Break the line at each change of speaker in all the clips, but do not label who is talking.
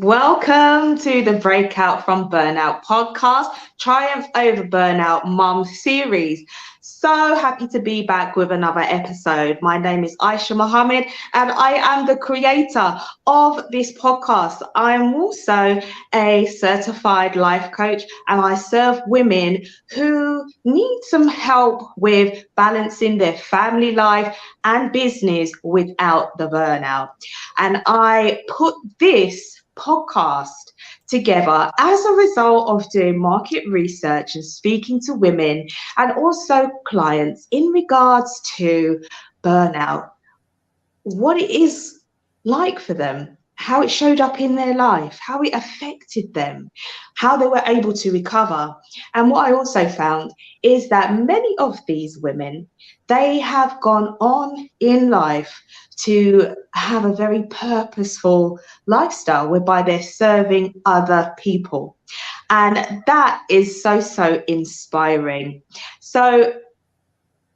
Welcome to the Breakout from Burnout Podcast, Triumph Over Burnout Mum series. So happy to be back with another episode. My name is Aisha Mohammed and I am the creator of this podcast. I am also a certified life coach and I serve women who need some help with balancing their family life and business without the burnout. And I put this podcast together as a result of doing market research and speaking to women and also clients in regards to burnout, what it is like for them, how it showed up in their life, how it affected them, how they were able to recover. And what I also found is that many of these women, they have gone on in life to have a very purposeful lifestyle whereby they're serving other people. And that is so inspiring. So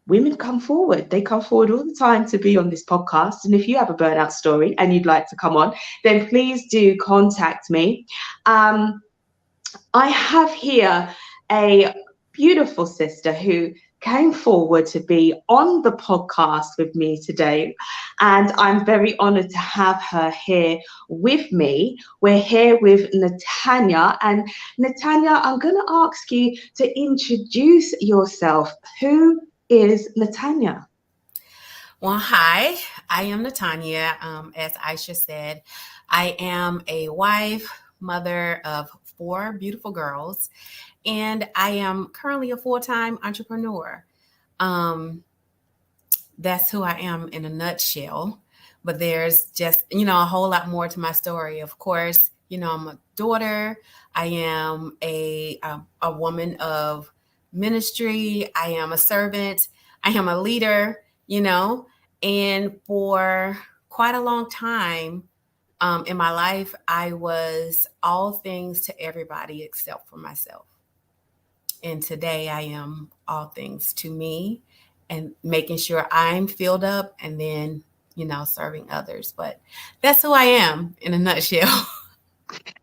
women come forward. They come forward all the time to be on this podcast. And if you have a burnout story and you'd like to come on, then please do contact me. I have here a beautiful sister who came forward to be on the podcast with me today. And I'm very honored to have her here with me. We're here with NaTanya. And NaTanya, I'm going to ask you to introduce yourself. Who is NaTanya?
Well, hi, I am NaTanya. As Aisha said, I am a wife, mother of 4 beautiful girls, and I am currently a full-time entrepreneur. That's who I am in a nutshell. But there's just, a whole lot more to my story. Of course, I'm a daughter. I am a woman of ministry. I am a servant. I am a leader, and for quite a long time in my life, I was all things to everybody except for myself. And today I am all things to me and making sure I'm filled up and then, serving others. But that's who I am in a nutshell.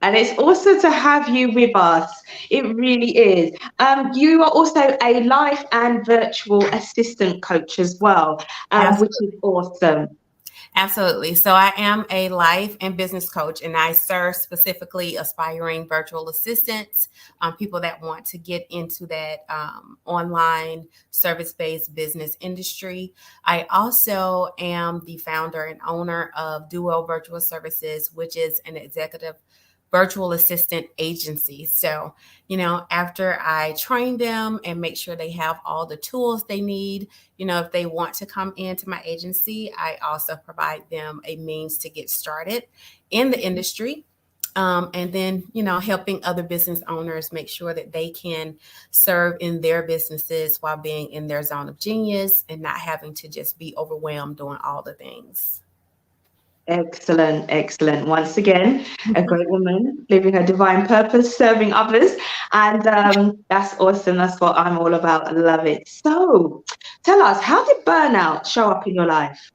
And it's also to have you with us. It really is. You are also a life and virtual assistant coach as well, which is awesome.
Absolutely. So I am a life and business coach, and I serve specifically aspiring virtual assistants, people that want to get into that online service-based business industry. I also am the founder and owner of Dowell Virtual Services, which is an executive virtual assistant agency. So, after I train them and make sure they have all the tools they need, if they want to come into my agency, I also provide them a means to get started in the industry. And then, helping other business owners make sure that they can serve in their businesses while being in their zone of genius and not having to just be overwhelmed doing all the things.
Excellent. Once again, a great woman living her divine purpose, serving others. And that's awesome. That's what I'm all about. I love it. So tell us, how did burnout show up in your life?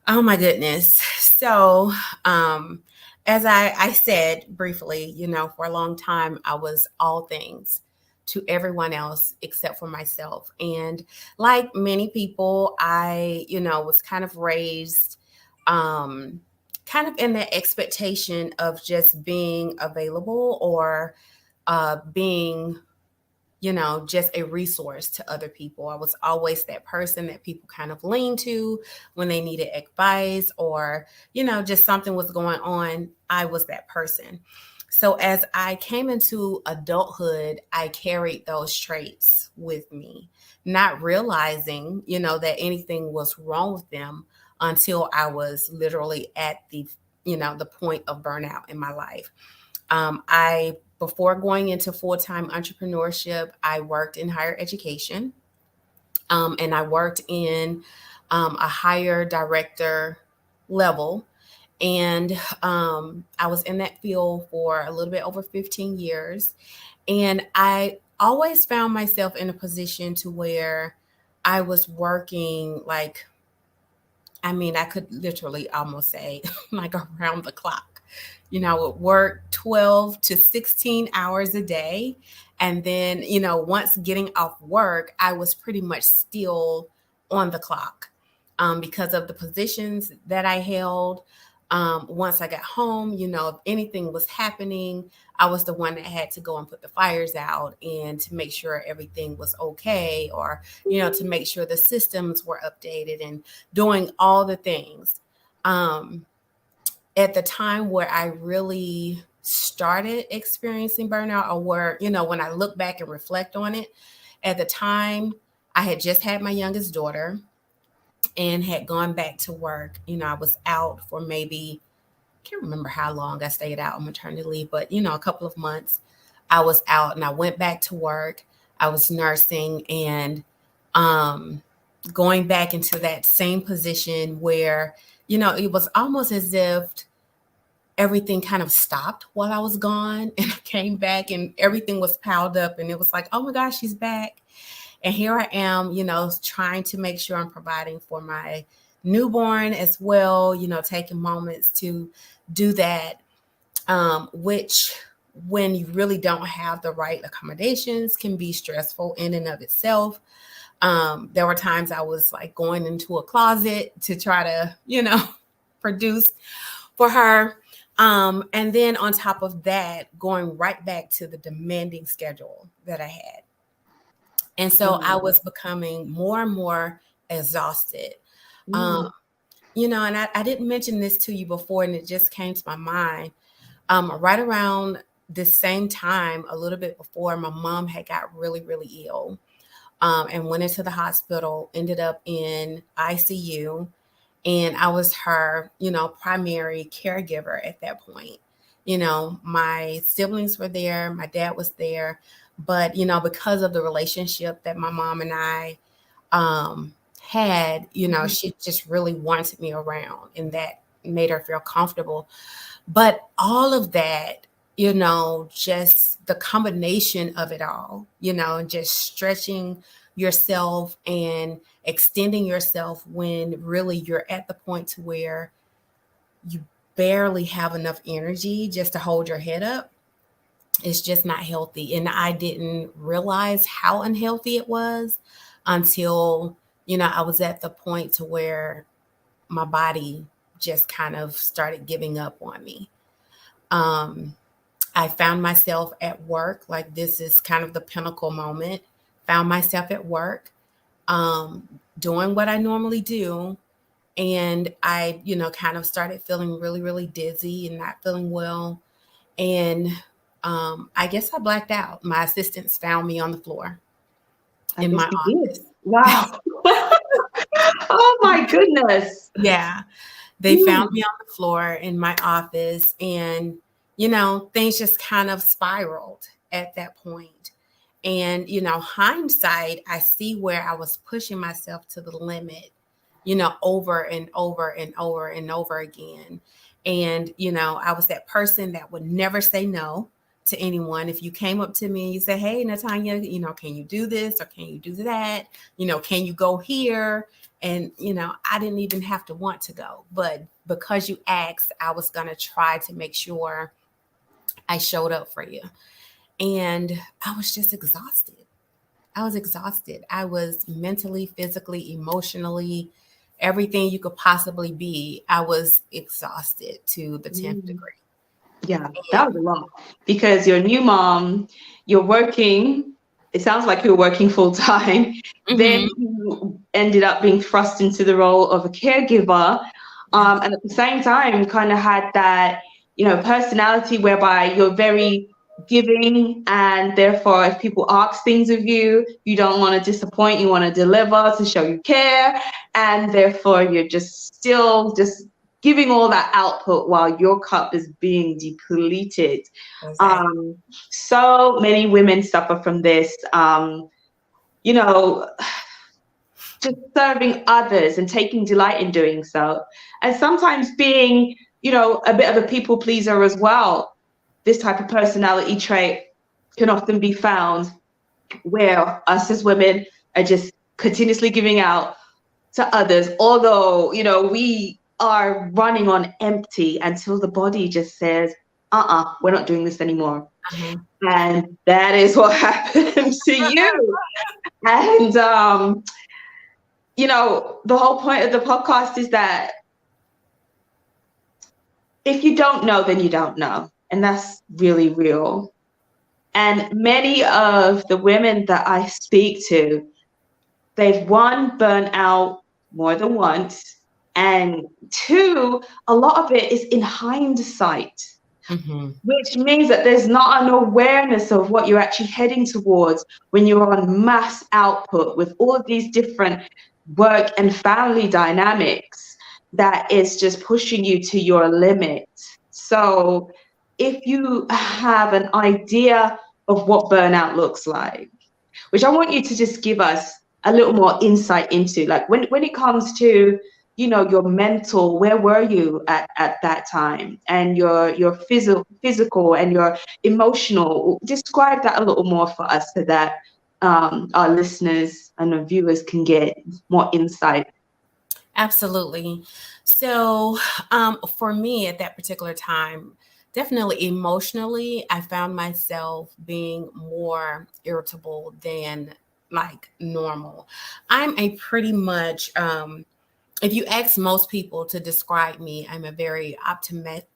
Oh, my goodness. So as I said briefly, for a long time, I was all things to everyone else except for myself. And like many people, I, was kind of raised kind of in the expectation of just being available or being, just a resource to other people. I was always that person that people kind of leaned to when they needed advice or, just something was going on. I was that person. So as I came into adulthood, I carried those traits with me, not realizing, that anything was wrong with them until I was literally at the point of burnout in my life. Before going into full-time entrepreneurship, I worked in higher education, and I worked in a higher director level. And I was in that field for a little bit over 15 years. And I always found myself in a position to where I was working I could literally almost say like around the clock. I would work 12 to 16 hours a day. And then, once getting off work, I was pretty much still on the clock because of the positions that I held. Once I got home, if anything was happening, I was the one that had to go and put the fires out and to make sure everything was okay, or, to make sure the systems were updated and doing all the things. At the time where I really started experiencing burnout, or where, when I look back and reflect on it, at the time I had just had my youngest daughter and had gone back to work. I was out for maybe, can't remember how long I stayed out on maternity leave, but, a couple of months I was out and I went back to work. I was nursing and going back into that same position where, it was almost as if everything kind of stopped while I was gone, and I came back and everything was piled up, and it was like, oh my gosh, she's back. And here I am, trying to make sure I'm providing for my newborn as well, taking moments to do that, which, when you really don't have the right accommodations, can be stressful in and of itself. There were times I was like going into a closet to try to, produce for her. And then on top of that, going right back to the demanding schedule that I had. And so I was becoming more and more exhausted. And I didn't mention this to you before, and it just came to my mind. Right around the same time, a little bit before, my mom had got really, really ill, and went into the hospital, ended up in ICU. And I was her, primary caregiver at that point. My siblings were there, my dad was there, but, because of the relationship that my mom and I had, she just really wanted me around, and that made her feel comfortable. But all of that, just the combination of it all, and just stretching yourself and extending yourself when really you're at the point to where you barely have enough energy just to hold your head up. It's just not healthy. And I didn't realize how unhealthy it was until, I was at the point to where my body just kind of started giving up on me. I found myself at work, like this is kind of the pinnacle moment, found myself at work, doing what I normally do. And I, kind of started feeling really, really dizzy and not feeling well. And I guess I blacked out. My assistants found me on the floor in my office.
Wow. Oh my goodness.
Yeah. They found me on the floor in my office, and, things just kind of spiraled at that point. And, hindsight, I see where I was pushing myself to the limit, over and over and over and over again. And, I was that person that would never say no to anyone. If you came up to me and you say, hey, NaTanya, can you do this or can you do that? Can you go here? And, I didn't even have to want to go. But because you asked, I was going to try to make sure I showed up for you. And I was just exhausted. I was exhausted. I was mentally, physically, emotionally, everything you could possibly be. I was exhausted to the 10th degree.
Yeah, that was a lot, because you're a new mom, you're working. It sounds like you're working full time. Then you ended up being thrust into the role of a caregiver. And at the same time, kind of had that, personality whereby you're very giving, and therefore if people ask things of you, you don't want to disappoint, you want to deliver to show you care, and therefore you're just still just giving all that output while your cup is being depleted. Exactly. So many women suffer from this, just serving others and taking delight in doing so, and sometimes being, a bit of a people pleaser as well. This type of personality trait can often be found where us as women are just continuously giving out to others, although, we are running on empty until the body just says, we're not doing this anymore.
Uh-huh.
And that is what happened to you. And, the whole point of the podcast is that if you don't know, then you don't know. And that's really real. And many of the women that I speak to, they've, one, burnt out more than once. And two, a lot of it is in hindsight, which means that there's not an awareness of what you're actually heading towards when you're on mass output with all of these different work and family dynamics that is just pushing you to your limit. So if you have an idea of what burnout looks like, which I want you to just give us a little more insight into, like when it comes to, your mental, where were you at that time, and your physical and your emotional, describe that a little more for us so that our listeners and our viewers can get more insight.
Absolutely. So for me at that particular time, definitely emotionally, I found myself being more irritable than like normal. I'm a pretty much, if you ask most people to describe me, I'm a very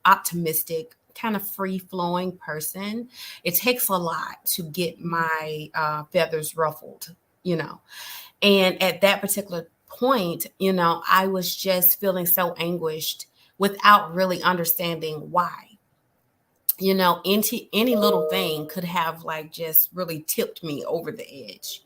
optimistic, kind of free-flowing person. It takes a lot to get my feathers ruffled, And at that particular point, I was just feeling so anguished without really understanding why. Any little thing could have like just really tipped me over the edge.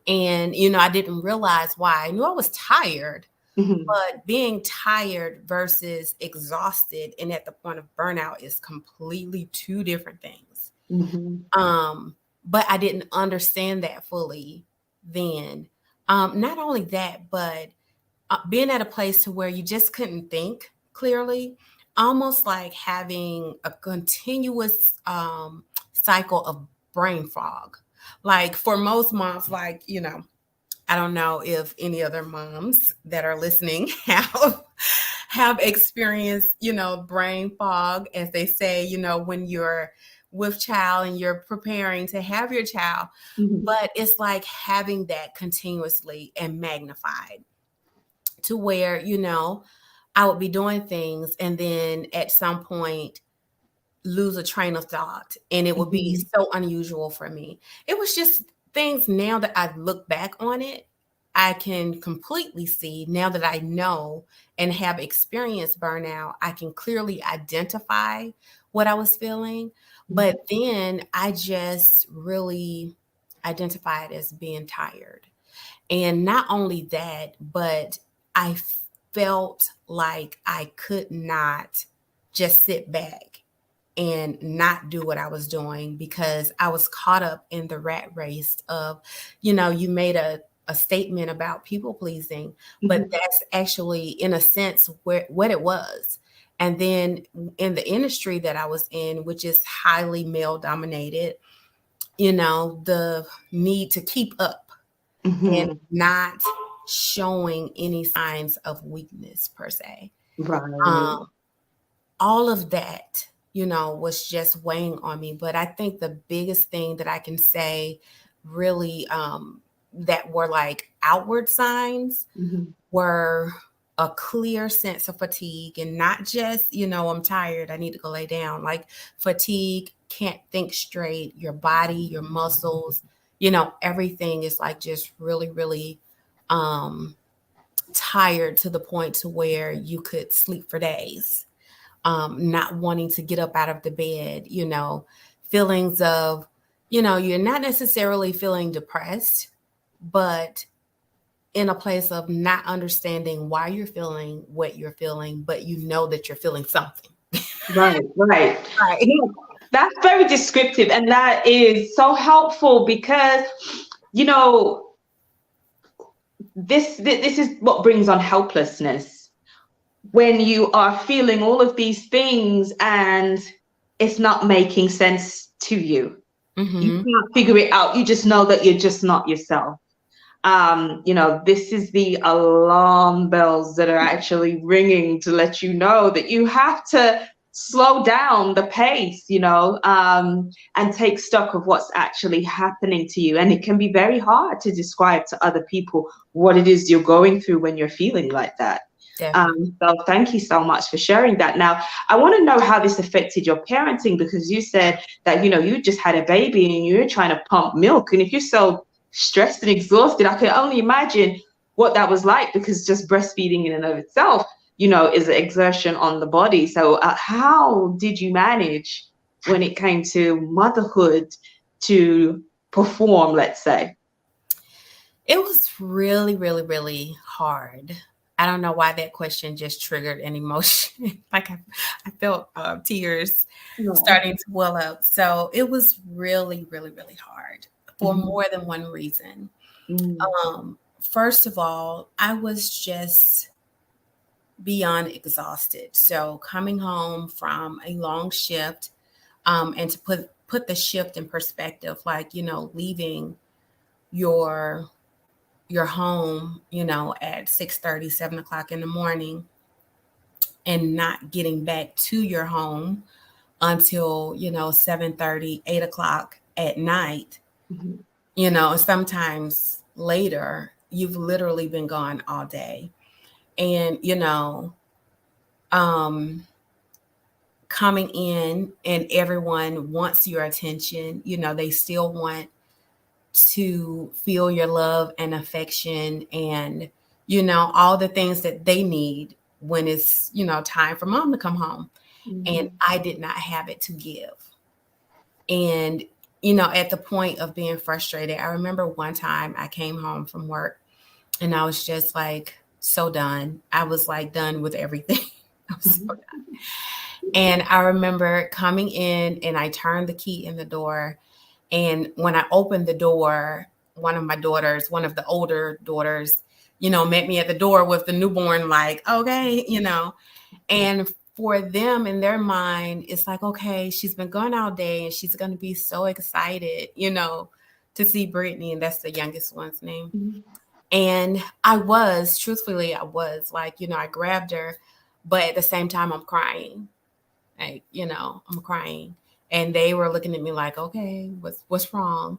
And, I didn't realize why. I knew I was tired. But being tired versus exhausted and at the point of burnout is completely two different things. But I didn't understand that fully then. Not only that, but being at a place to where you just couldn't think clearly, almost like having a continuous cycle of brain fog. Like for most moms, like, I don't know if any other moms that are listening have experienced, brain fog, as they say, when you're with child and you're preparing to have your child. But it's like having that continuously and magnified to where, I would be doing things and then at some point lose a train of thought. And it would be so unusual for me. It was just things now that I've looked back on it, I can completely see now that I know and have experienced burnout, I can clearly identify what I was feeling. But then I just really identified as being tired. And not only that, but I felt like I could not just sit back and not do what I was doing because I was caught up in the rat race of, you made a statement about people pleasing, but that's actually in a sense what it was. And then in the industry that I was in, which is highly male dominated, the need to keep up and not showing any signs of weakness per se.
Right.
All of that, was just weighing on me. But I think the biggest thing that I can say really that were like outward signs were a clear sense of fatigue and not just, I'm tired, I need to go lay down. Like fatigue, can't think straight, your body, your muscles, everything is like just really, really tired to the point to where you could sleep for days. Not wanting to get up out of the bed, feelings of, you're not necessarily feeling depressed, but in a place of not understanding why you're feeling what you're feeling, but that you're feeling something.
Right. That's very descriptive. And that is so helpful because, this is what brings on helplessness. When you are feeling all of these things and it's not making sense to you. You can't figure it out. You just know that you're just not yourself. This is the alarm bells that are actually ringing to let you know that you have to slow down the pace, and take stock of what's actually happening to you. And it can be very hard to describe to other people what it is you're going through when you're feeling like that.
Definitely.
So thank you so much for sharing that. Now, I want to know how this affected your parenting, because you said that, you just had a baby and you're trying to pump milk. And if you're so stressed and exhausted, I can only imagine what that was like, because just breastfeeding in and of itself, is an exertion on the body. So how did you manage when it came to motherhood to perform, let's say?
It was really, really, really hard. I don't know why that question just triggered an emotion. Like I felt tears starting to well up. So it was really, really, really hard for more than one reason. First of all, I was just beyond exhausted. So coming home from a long shift, and to put the shift in perspective, like, leaving your home, at 6:30, 7 o'clock in the morning, and not getting back to your home until, 7:30, 8 o'clock at night, sometimes later, you've literally been gone all day. And, coming in and everyone wants your attention, they still want to feel your love and affection and, all the things that they need when it's, time for mom to come home. And I did not have it to give. And, at the point of being frustrated, I remember one time I came home from work and I was just like, so done. I was like done with everything. I was so done. And I remember coming in and I turned the key in the door. And when I opened the door, one of the older daughters, met me at the door with the newborn, like, okay, and for them in their mind, it's like, okay, she's been gone all day and she's going to be so excited, to see Brittany. And that's the youngest one's name. And I was like, I grabbed her, but at the same time, I'm crying. Like, I'm crying. And they were looking at me like, okay, what's wrong?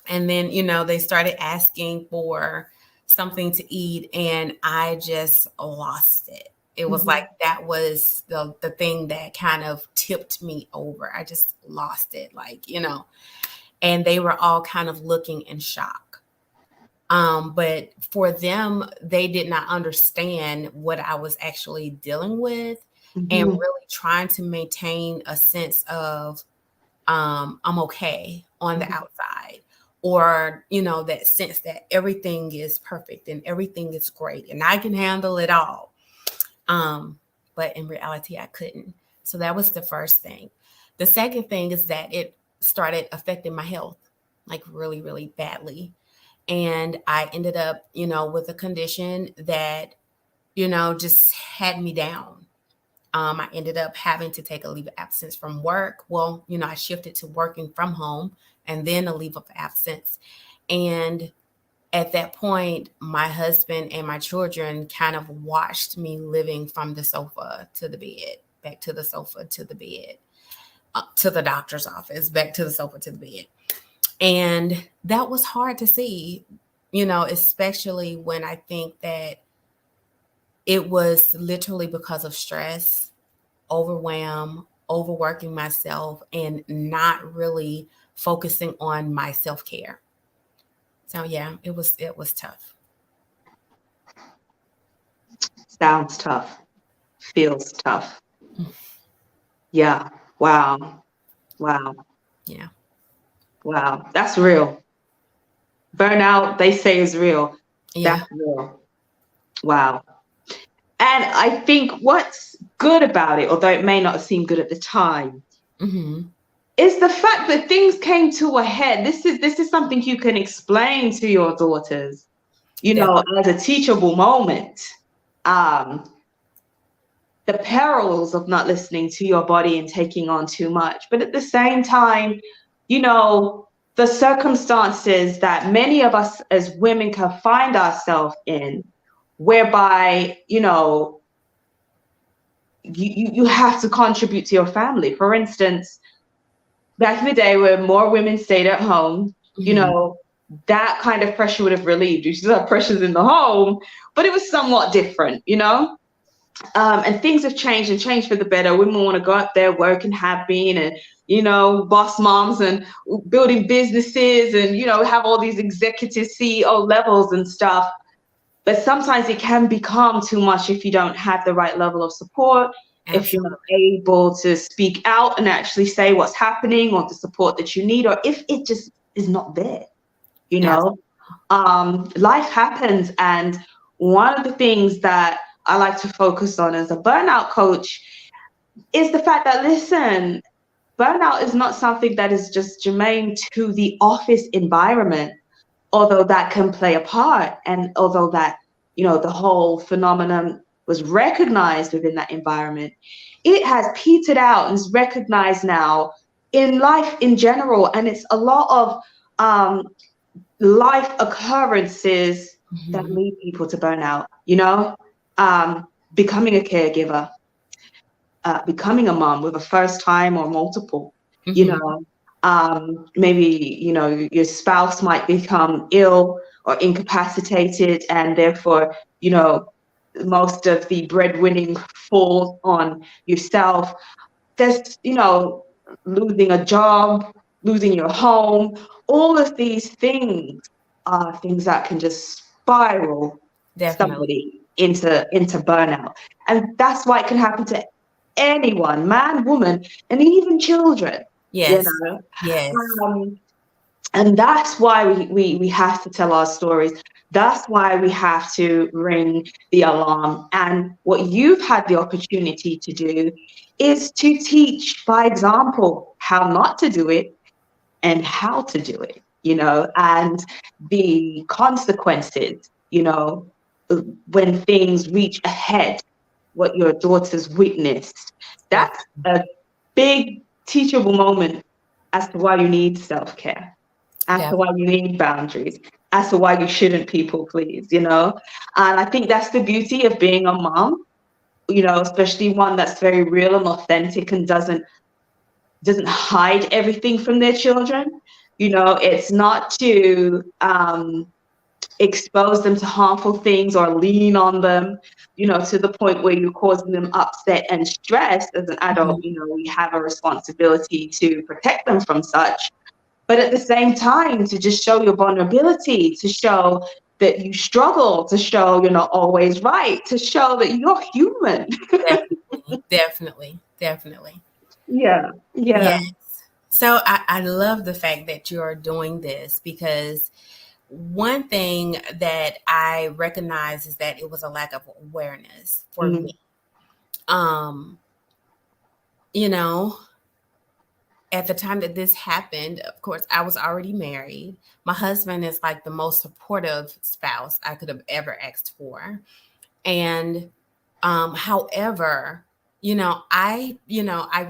And then, they started asking for something to eat. And I just lost it. It was like, that was the thing that kind of tipped me over. I just lost it. Like, and they were all kind of looking in shock. But for them, they did not understand what I was actually dealing with. And really trying to maintain a sense of I'm okay on the outside, or, that sense that everything is perfect and everything is great and I can handle it all. But in reality, I couldn't. So that was the first thing. The second thing is that it started affecting my health, like really, really badly. And I ended up, with a condition that, just had me down. I ended up having to take a leave of absence from work. Well, I shifted to working from home and then a leave of absence. And at that point, my husband and my children kind of watched me living from the sofa to the bed, back to the sofa to the bed, to the doctor's office, back to the sofa to the bed. And that was hard to see, especially when I think that it was literally because of stress, overwhelm, overworking myself, and not really focusing on my self-care. So yeah, it was tough.
Sounds tough. Feels tough. Yeah. Wow.
Yeah.
Wow. That's real. Burnout, they say, is real.
Yeah.
That's real. Wow. And I think what's good about it, although it may not seem good at the time, is the fact that things came to a head. This is something you can explain to your daughters, as a teachable moment. The perils of not listening to your body and taking on too much. But at the same time, the circumstances that many of us as women can find ourselves in, whereby, you have to contribute to your family. For instance, back in the day where more women stayed at home, that kind of pressure would have relieved. You still have pressures in the home, but it was somewhat different, and things have changed and changed for the better. Women want to go out there, work and have been, and, boss moms and building businesses and, have all these executive CEO levels and stuff. But sometimes it can become too much if you don't have the right level of support,
Absolutely.
if you're not able to speak out and actually say what's happening or the support that you need, or if it just is not there, life happens. And one of the things that I like to focus on as a burnout coach is the fact that, listen, burnout is not something that is just germane to the office environment, although that can play a part. And although that, the whole phenomenon was recognized within that environment, it has petered out and is recognized now in life in general. And it's a lot of life occurrences that lead people to burnout, becoming a caregiver, becoming a mom with a first time or multiple, maybe, your spouse might become ill or incapacitated, and therefore, most of the breadwinning falls on yourself. There's, losing a job, losing your home, all of these things are things that can just spiral somebody into burnout. And that's why it can happen to anyone, man, woman, and even children.
Yes. Yes.
And that's why we have to tell our stories. That's why we have to ring the alarm. And what you've had the opportunity to do is to teach by example how not to do it and how to do it, and the consequences, when things reach ahead, what your daughters witnessed. That's a big teachable moment as to why you need self-care, as to why you need boundaries, as to why you shouldn't people please, And I think that's the beauty of being a mom, especially one that's very real and authentic and doesn't hide everything from their children. It's not to expose them to harmful things or lean on them, to the point where you're causing them upset and stress. As an adult, we have a responsibility to protect them from such. But at the same time, to just show your vulnerability, to show that you struggle, to show you're not always right, to show that you're human.
Definitely.
Yeah.
Yes. So I love the fact that you're doing this, because one thing that I recognize is that it was a lack of awareness for me. At the time that this happened, of course, I was already married. My husband is like the most supportive spouse I could have ever asked for. And however, I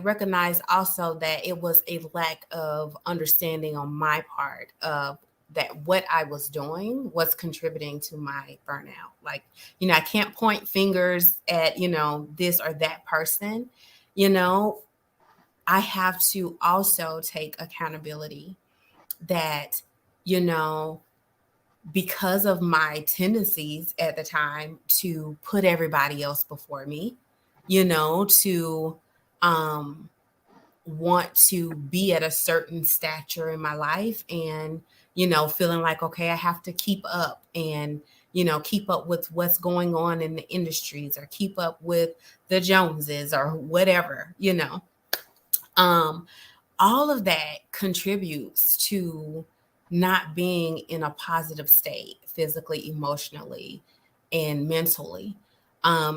recognize also that it was a lack of understanding on my part of that what I was doing was contributing to my burnout. Like, I can't point fingers at, this or that person, I have to also take accountability that, because of my tendencies at the time to put everybody else before me, to want to be at a certain stature in my life and, feeling like, okay, I have to keep up and, keep up with what's going on in the industries or keep up with the Joneses or whatever, all of that contributes to not being in a positive state physically, emotionally, and mentally.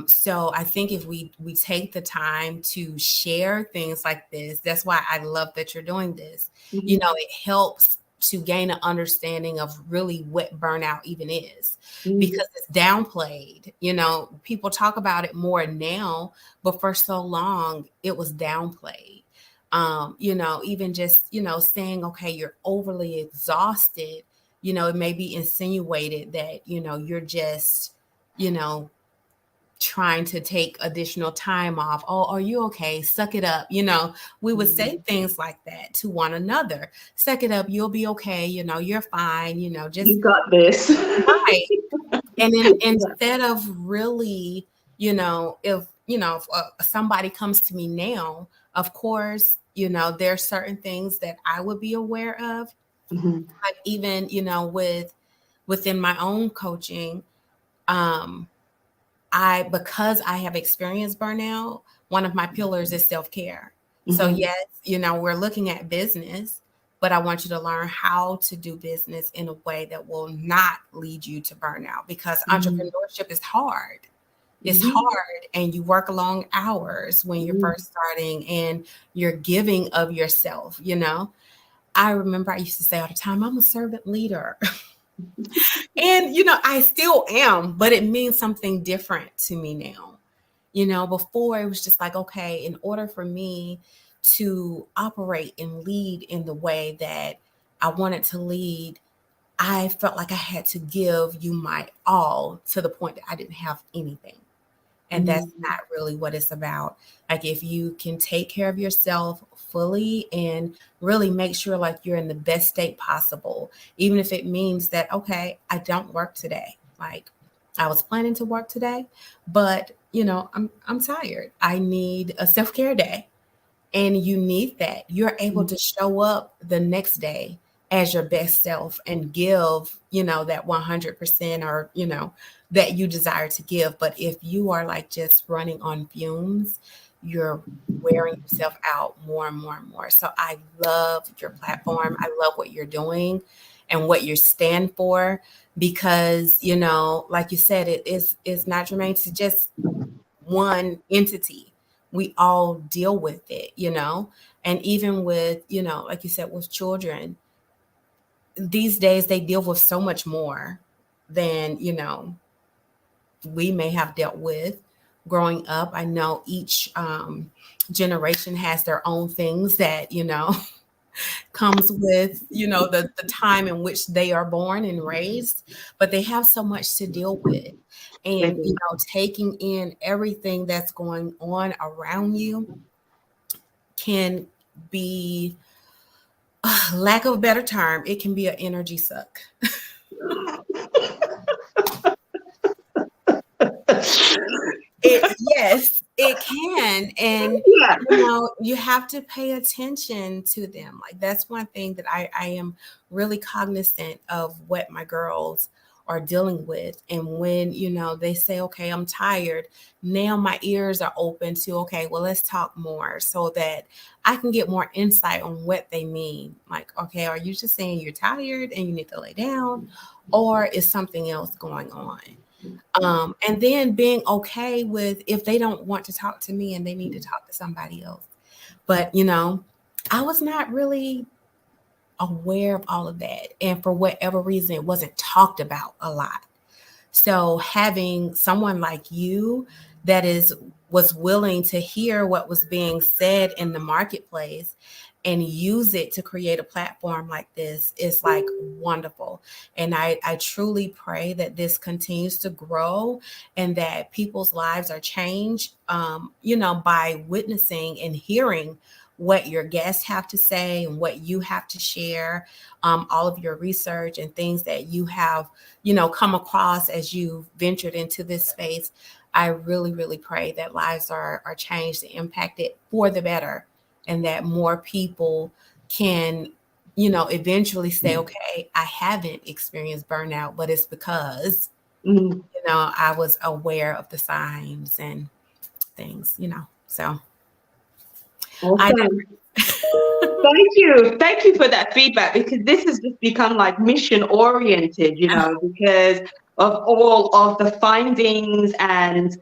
So I think if we take the time to share things like this, that's why I love that you're doing this. It helps to gain an understanding of really what burnout even is, because it's downplayed. People talk about it more now, but for so long it was downplayed. Even just, saying, okay, you're overly exhausted, it may be insinuated that, you're just, you know, trying to take additional time off. Oh, are you okay? Suck it up. We would say things like that to one another. Suck it up. You'll be okay. You're fine. Just
You got this.
right. And then instead of really, if somebody comes to me now, of course, there are certain things that I would be aware of. Like even, within my own coaching, because I have experienced burnout, one of my pillars is self-care. So yes, we're looking at business, but I want you to learn how to do business in a way that will not lead you to burnout, because entrepreneurship is hard. It's hard, and you work long hours when you're first starting, and you're giving of yourself. I remember I used to say all the time, I'm a servant leader. And, I still am, but it means something different to me now. Before it was just like, okay, in order for me to operate and lead in the way that I wanted to lead, I felt like I had to give you my all to the point that I didn't have anything. And that's not really what it's about. Like, if you can take care of yourself fully and really make sure like you're in the best state possible, even if it means that, okay, I don't work today. Like, I was planning to work today, but I'm tired. I need a self-care day. And you need that. You're able to show up the next day as your best self and give, that 100% or, that you desire to give. But if you are like just running on fumes, you're wearing yourself out more and more and more. So I love your platform. I love what you're doing and what you stand for, because, like you said, it's not germane to just one entity. We all deal with it, and even with, like you said, with children these days, they deal with so much more than, we may have dealt with growing up. I know each generation has their own things that, comes with, the time in which they are born and raised, but they have so much to deal with. And, taking in everything that's going on around you can be, lack of a better term, it can be an energy suck. Yes, it can. And, you have to pay attention to them. Like, that's one thing that I am really cognizant of what my girls are dealing with. And when, they say, okay, I'm tired, now my ears are open to, okay, well, let's talk more so that I can get more insight on what they mean. Like, okay, are you just saying you're tired and you need to lay down, or is something else going on? And then being okay with if they don't want to talk to me and they need to talk to somebody else. But, I was not really aware of all of that. And for whatever reason, it wasn't talked about a lot. So having someone like you that was willing to hear what was being said in the marketplace and use it to create a platform like this is like wonderful. And I truly pray that this continues to grow and that people's lives are changed, by witnessing and hearing what your guests have to say and what you have to share, all of your research and things that you have, come across as you ventured into this space. I really, really pray that lives are changed and impacted for the better, and that more people can, eventually say, okay, I haven't experienced burnout, but it's because, I was aware of the signs and things, so.
Awesome. Thank you for that feedback, because this has just become like mission oriented, because of all of the findings and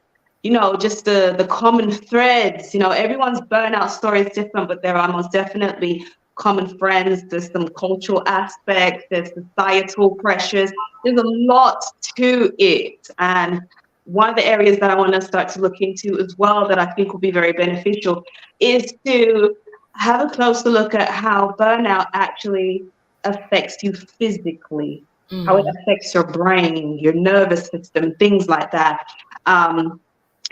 just the common threads. Everyone's burnout story is different, but there are most definitely common threads. There's some cultural aspects, there's societal pressures, there's a lot to it. And one of the areas that I want to start to look into as well that I think will be very beneficial is to have a closer look at how burnout actually affects you physically, how it
Mm,
affects your brain, your nervous system, things like that. Um,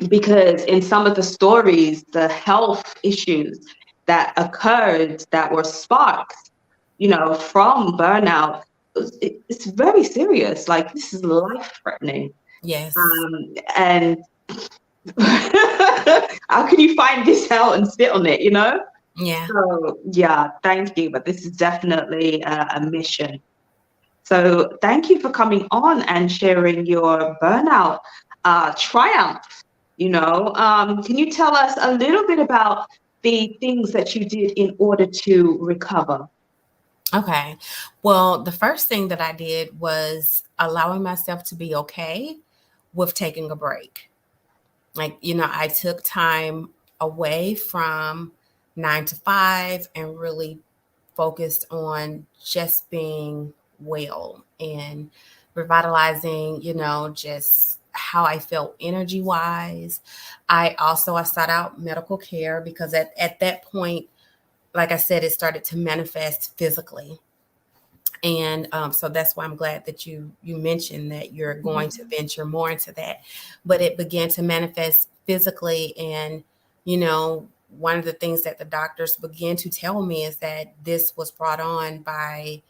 because in some of the stories, the health issues that occurred that were sparked, from burnout, it's very serious. Like, this is life threatening.
yes.
And how can you find this out and sit on it,
Yeah.
So, yeah, thank you. But this is definitely a mission. So, thank you for coming on and sharing your burnout triumph. Can you tell us a little bit about the things that you did in order to recover?
Okay. Well, the first thing that I did was allowing myself to be okay with taking a break. Like, I took time away from 9 to 5 and really focused on just being well and revitalizing, just how I felt energy wise. I sought out medical care because at that point, like I said, it started to manifest physically. And so that's why I'm glad that you mentioned that you're going to venture more into that. But it began to manifest physically, and one of the things that the doctors began to tell me is that this was brought on by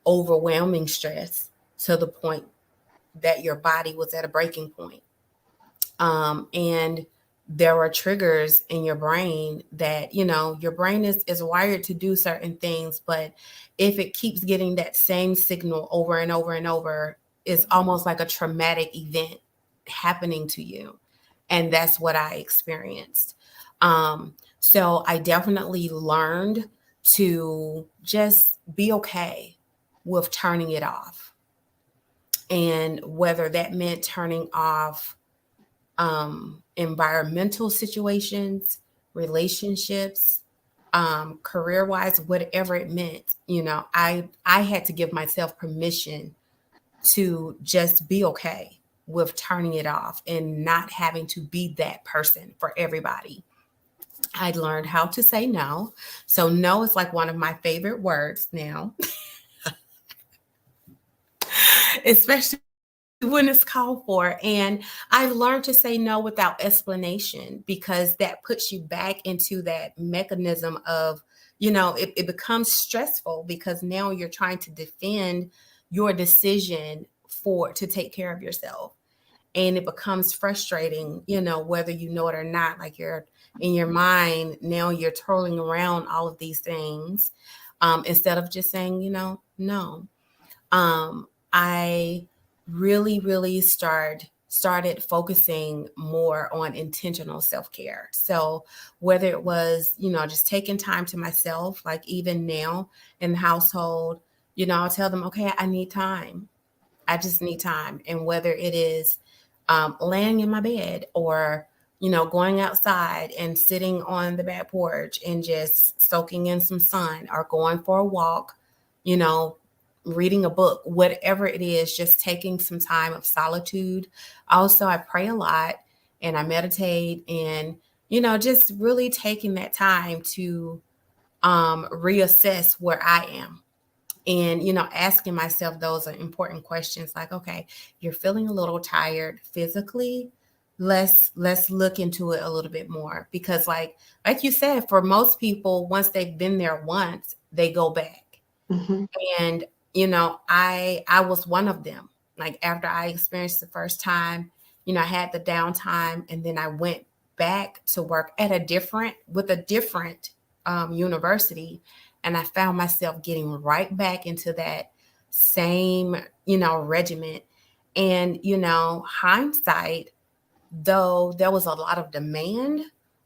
overwhelming stress to the point that your body was at a breaking point. And there are triggers in your brain that, your brain is wired to do certain things, but if it keeps getting that same signal over and over and over, it's almost like a traumatic event happening to you. And that's what I experienced. So I definitely learned to just be okay with turning it off. And whether that meant turning off environmental situations, relationships, career wise, whatever it meant, I had to give myself permission to just be okay with turning it off and not having to be that person for everybody. I learned how to say no. So no is like one of my favorite words now, especially when it's called for. And I've learned to say no without explanation, because that puts you back into that mechanism of, it becomes stressful because now you're trying to defend your decision to take care of yourself. And it becomes frustrating, whether you know it or not. Like, you're in your mind, now you're twirling around all of these things, instead of just saying, no. I really, really started focusing more on intentional self-care. So whether it was, just taking time to myself, like even now in the household, I'll tell them, okay, I need time. I just need time. And whether it is laying in my bed, or going outside and sitting on the back porch and just soaking in some sun, or going for a walk, you know, reading a book, whatever it is, just taking some time of solitude. Also, I pray a lot and I meditate, and, just really taking that time to reassess where I am. And, asking myself those are important questions, like, okay, you're feeling a little tired physically. Let's look into it a little bit more, because like you said, for most people, once they've been there once, they go back.
Mhm.
And, I was one of them. Like, after I experienced the first time, I had the downtime, and then I went back to work with a different university. And I found myself getting right back into that same, regiment. And, hindsight, though there was a lot of demand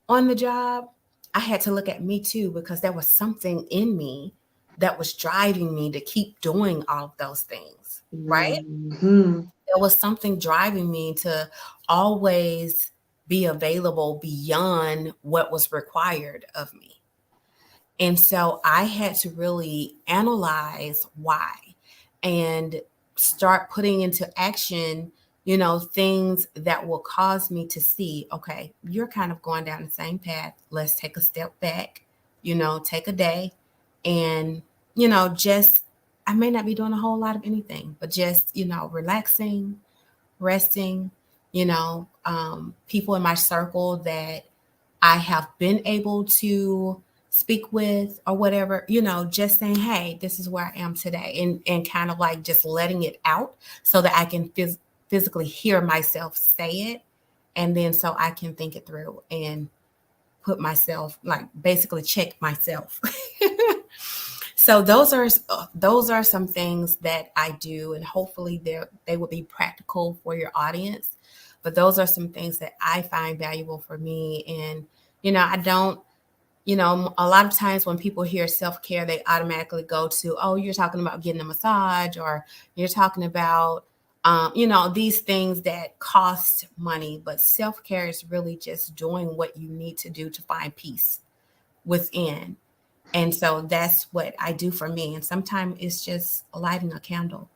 on the job, I had to look at me too, because there was something in me that was driving me to keep doing all of those things, right?
Mhm.
There was something driving me to always be available beyond what was required of me. And so I had to really analyze why, and start putting into action, things that will cause me to see, okay, you're kind of going down the same path. Let's take a step back. take a day and, just, I may not be doing a whole lot of anything, but just, relaxing, resting, people in my circle that I have been able to speak with or whatever, just saying, hey, this is where I am today, and kind of like just letting it out so that I can physically hear myself say it. And then so I can think it through and put myself, like, basically check myself. So those are some things that I do, and hopefully they will be practical for your audience. But those are some things that I find valuable for me. And I don't, a lot of times when people hear self-care, they automatically go to, oh, you're talking about getting a massage, or you're talking about these things that cost money. But self-care is really just doing what you need to do to find peace within. And so that's what I do for me. And sometimes it's just lighting a candle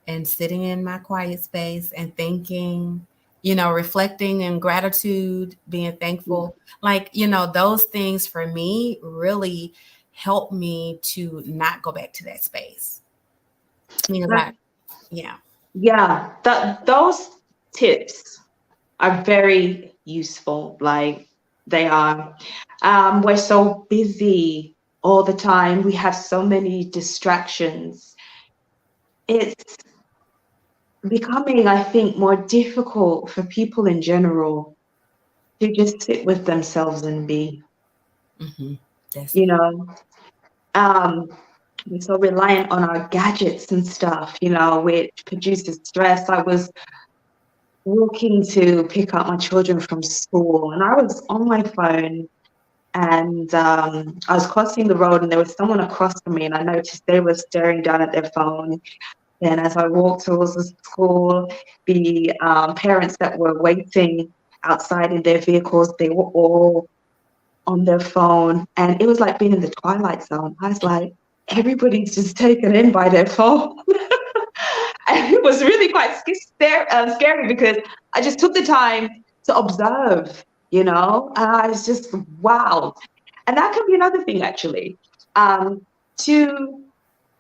and sitting in my quiet space and thinking, reflecting in gratitude, being thankful. Like, those things for me really help me to not go back to that space. Yeah.
Yeah, those tips are very useful. Like, they are. We're so busy all the time. We have so many distractions. It's becoming, I think, more difficult for people in general to just sit with themselves and be,
Mm-hmm.
you know, um, we're so reliant on our gadgets and stuff, which produces stress. I was walking to pick up my children from school, and I was on my phone, and I was crossing the road, and there was someone across from me, and I noticed they were staring down at their phone. And as I walked towards the school, the parents that were waiting outside in their vehicles, they were all on their phone, and it was like being in the twilight zone. I was like, everybody's just taken in by their phone. And it was really quite scary, because I just took the time to observe, and I was just, wow. And that can be another thing, actually, to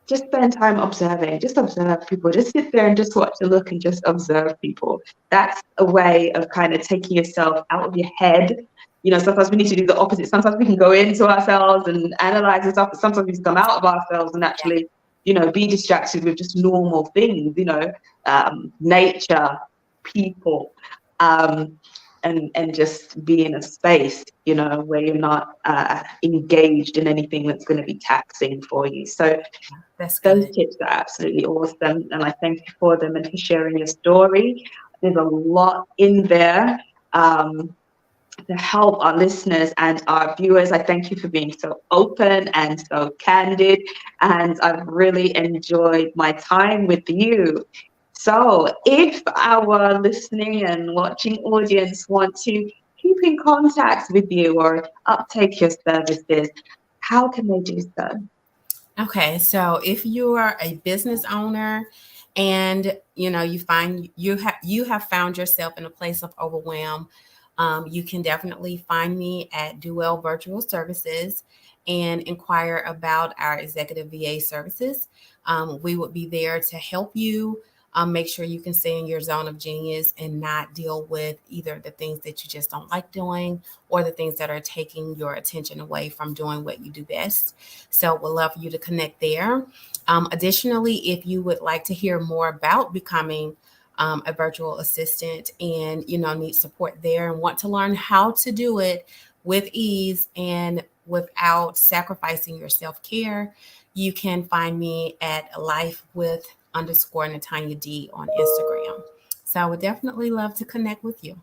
just spend time observing, just observe people, just sit there and just watch and look and just observe people. That's a way of kind of taking yourself out of your head. Sometimes we need to do the opposite. Sometimes we can go into ourselves and analyze and stuff, but sometimes we can come out of ourselves and actually, be distracted with just normal things, nature, people, and just be in a space, where you're not engaged in anything that's going to be taxing for you. So those tips are absolutely awesome, and I thank you for them and for sharing your story. There's a lot in there to help our listeners and our viewers. I thank you for being so open and so candid, and I've really enjoyed my time with you. So if our listening and watching audience want to keep in contact with you or uptake your services, how can they do so?
Okay, so if you are a business owner and you find you have found yourself in a place of overwhelm, you can definitely find me at Dowell Virtual Services and inquire about our executive VA services. We would be there to help you make sure you can stay in your zone of genius and not deal with either the things that you just don't like doing or the things that are taking your attention away from doing what you do best. So we'd love for you to connect there. Additionally, if you would like to hear more about becoming a virtual assistant and need support there and want to learn how to do it with ease and without sacrificing your self-care, you can find me at life_with_NaTanya D on Instagram. So I would definitely love to connect with you.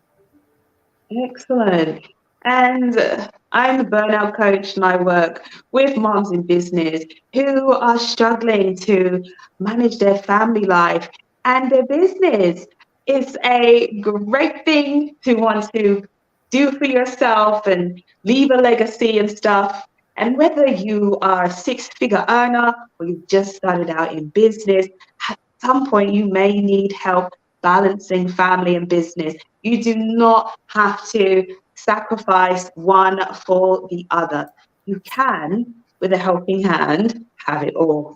Excellent. And I'm a burnout coach, and I work with moms in business who are struggling to manage their family life and their business. It's a great thing to want to do for yourself and leave a legacy and stuff. And whether you are a six-figure earner or you've just started out in business, at some point you may need help balancing family and business. You do not have to sacrifice one for the other. You can, with a helping hand, have it all.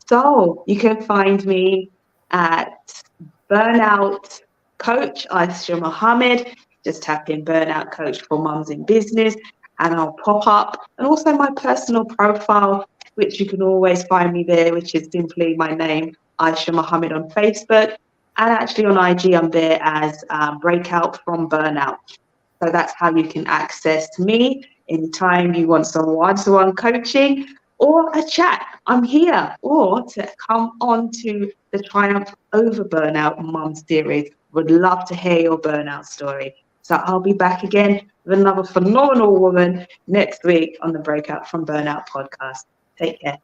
So you can find me at Burnout Coach Aisha Mohammed. Just tap in Burnout Coach for Mums in Business and I'll pop up. And also my personal profile, which you can always find me there, which is simply my name, Aisha Mohammed on Facebook. And actually on IG, I'm there as Breakout from Burnout. So that's how you can access me anytime you want some one-to-one coaching or a chat. I'm here. Or to come on to the Triumph Over Burnout Mum series. Would love to hear your burnout story. So I'll be back again with another phenomenal woman next week on the Breakout from Burnout podcast. Take care.